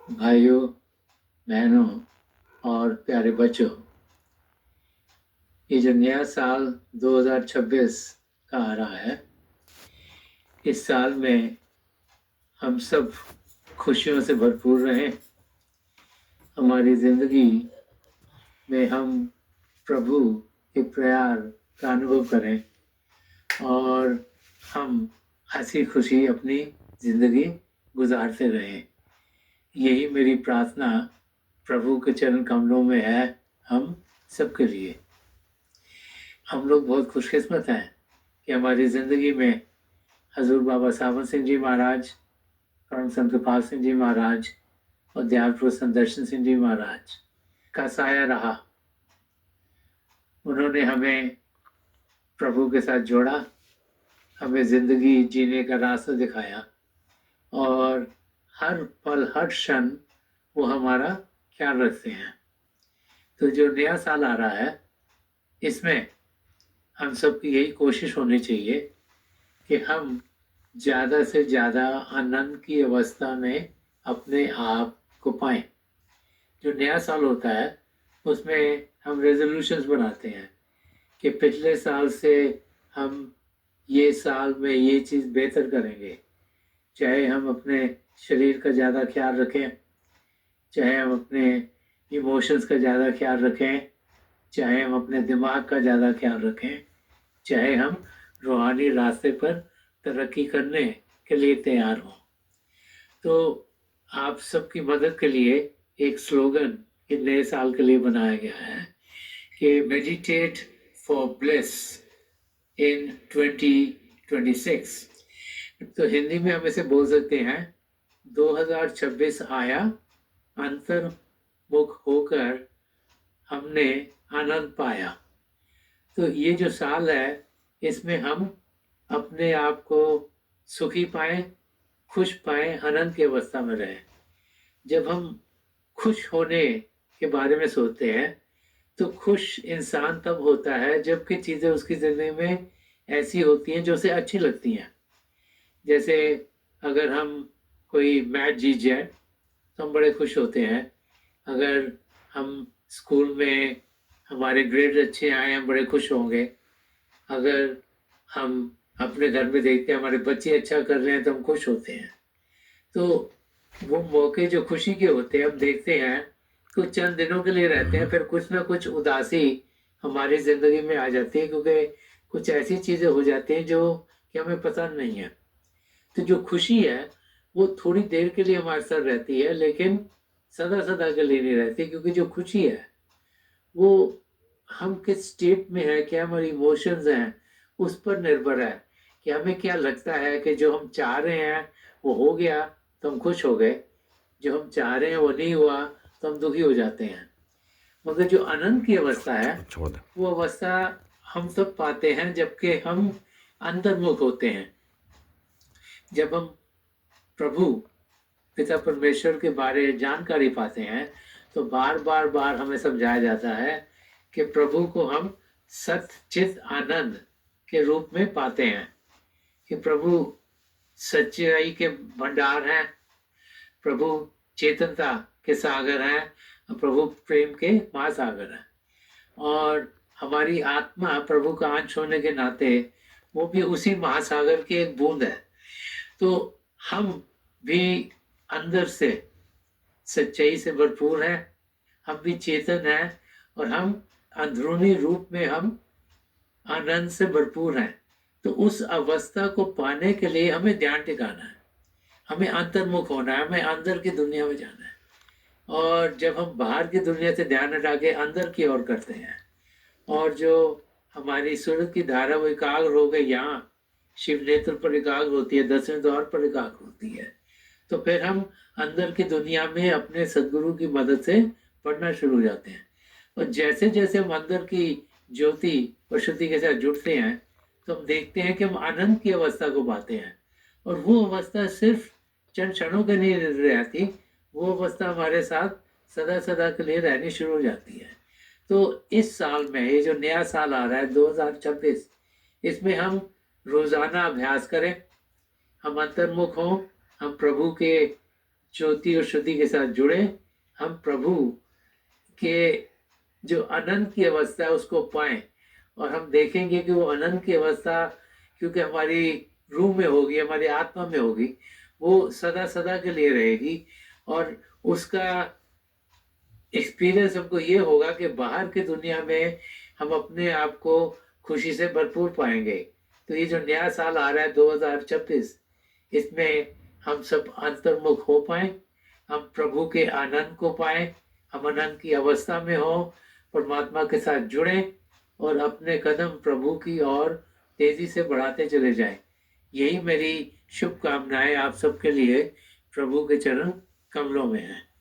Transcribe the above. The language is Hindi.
भाइयों, बहनों और प्यारे बच्चों, ये जो नया साल 2026 का आ रहा है, इस साल में हम सब खुशियों से भरपूर रहें। हमारी जिंदगी में हम प्रभु के प्यार का अनुभव करें और हम हंसी खुशी अपनी जिंदगी गुजारते रहें। यही मेरी प्रार्थना प्रभु के चरण कमलों में है हम सबके लिए। हम लोग बहुत खुशकिस्मत हैं कि हमारी ज़िंदगी में हजूर बाबा सावन सिंह जी महाराज, परम संत कृपाल सिंह जी महाराज और दयाल पुरुष संत दर्शन सिंह जी महाराज का साया रहा। उन्होंने हमें प्रभु के साथ जोड़ा, हमें ज़िंदगी जीने का रास्ता दिखाया और हर पल हर क्षण वो हमारा ख्याल रखते हैं। तो जो नया साल आ रहा है, इसमें हम सबकी यही कोशिश होनी चाहिए कि हम ज़्यादा से ज़्यादा आनंद की अवस्था में अपने आप को पाएं। जो नया साल होता है उसमें हम रेजोल्यूशंस बनाते हैं कि पिछले साल से हम ये साल में ये चीज़ बेहतर करेंगे। चाहे हम अपने शरीर का ज़्यादा ख्याल रखें, चाहे हम अपने इमोशंस का ज़्यादा ख्याल रखें, चाहे हम अपने दिमाग का ज़्यादा ख्याल रखें, चाहे हम रूहानी रास्ते पर तरक्की करने के लिए तैयार हों। तो आप सबकी मदद के लिए एक स्लोगन इस नए साल के लिए बनाया गया है कि मेडिटेट फॉर ब्लेस इन 2026। तो हिंदी में हम इसे बोल सकते हैं, 2026 आया, अंतर्मुख होकर हमने आनंद पाया। तो ये जो साल है, इसमें हम अपने आप को सुखी पाएं, खुश पाएं, आनंद की अवस्था में रहें। जब हम खुश होने के बारे में सोचते हैं तो खुश इंसान तब होता है जबकि चीज़ें उसकी ज़िंदगी में ऐसी होती हैं जो उसे अच्छी लगती हैं। जैसे अगर हम कोई मैच जीत जाए तो हम बड़े खुश होते हैं। अगर हम स्कूल में हमारे ग्रेड अच्छे आए, हम बड़े खुश होंगे। अगर हम अपने घर में देखते हैं हमारे बच्चे अच्छा कर रहे हैं तो हम खुश होते हैं। तो वो मौके जो खुशी के होते हैं, हम देखते हैं कुछ चंद दिनों के लिए रहते हैं, फिर कुछ ना कुछ उदासी हमारी ज़िंदगी में आ जाती है, क्योंकि कुछ ऐसी चीज़ें हो जाती हैं जो कि हमें पसंद नहीं है। तो जो खुशी है वो थोड़ी देर के लिए हमारे साथ रहती है, लेकिन सदा सदा के लिए नहीं रहती, क्योंकि जो खुशी है वो हम किस स्टेट में है, क्या हमारे इमोशंस हैं, उस पर निर्भर है कि हमें क्या लगता है कि जो हम चाह रहे हैं वो हो गया तो हम खुश हो गए, जो हम चाह रहे हैं वो नहीं हुआ तो हम दुखी हो जाते हैं। मगर जो आनंद की अवस्था है, वो अवस्था हम सब पाते हैं जबकि हम अंतर्मुख होते हैं। जब हम प्रभु पिता परमेश्वर के बारे जानकारी पाते हैं तो बार बार बार हमें समझाया जाता है कि प्रभु को हम सत्य चित आनंद के रूप में पाते हैं, कि प्रभु सच्चाई के भंडार हैं, प्रभु चेतनता के सागर हैं, प्रभु प्रेम के महासागर हैं। और हमारी आत्मा प्रभु का अंश होने के नाते वो भी उसी महासागर की एक बूंद है। तो हम भी अंदर से सच्चाई से भरपूर हैं, हम भी चेतन हैं और हम अंदरूनी रूप में हम आनंद से भरपूर हैं। तो उस अवस्था को पाने के लिए हमें ध्यान टिकाना है, हमें अंतर्मुख होना है, हमें अंदर की दुनिया में जाना है। और जब हम बाहर की दुनिया से ध्यान हटा के अंदर की ओर करते हैं और जो हमारी सूरत की धारा वो एकाग्र हो गई, यहाँ शिव नेत्र पर एकाग्र होती है, 10वें द्वार पर एकाग्र होती है, तो फिर हम अंदर की दुनिया में अपने सदगुरु की मदद से पढ़ना शुरू हो जाते हैं। और जैसे जैसे हम अंदर की ज्योति और शुद्धि के साथ जुड़ते हैं तो हम देखते हैं कि हम आनंद की अवस्था को पाते हैं। और वो अवस्था सिर्फ चंद क्षणों के लिए नहीं रहती, वो अवस्था हमारे साथ सदा सदा के लिए रहनी शुरू हो जाती है। तो इस साल में, ये जो नया साल आ रहा है 2026, इसमें हम रोज़ाना अभ्यास करें, हम अंतर्मुख हों, हम प्रभु के ज्योति और श्रुति के साथ जुड़े, हम प्रभु के जो अनंत की अवस्था है उसको पाएं, और हम देखेंगे कि वो अनंत की अवस्था क्योंकि हमारी रूह में होगी, हमारी आत्मा में होगी, वो सदा सदा के लिए रहेगी, और उसका एक्सपीरियंस हमको ये होगा कि बाहर की दुनिया में हम अपने आप को खुशी से भरपूर पाएंगे। तो ये जो नया साल आ रहा है 2026, इसमें हम सब अंतर्मुख हो पाए, हम प्रभु के आनंद को पाए, हम आनंद की अवस्था में हो, परमात्मा के साथ जुड़े और अपने कदम प्रभु की ओर तेजी से बढ़ाते चले जाएं। यही मेरी शुभकामनाएं आप सबके लिए प्रभु के चरण कमलों में है।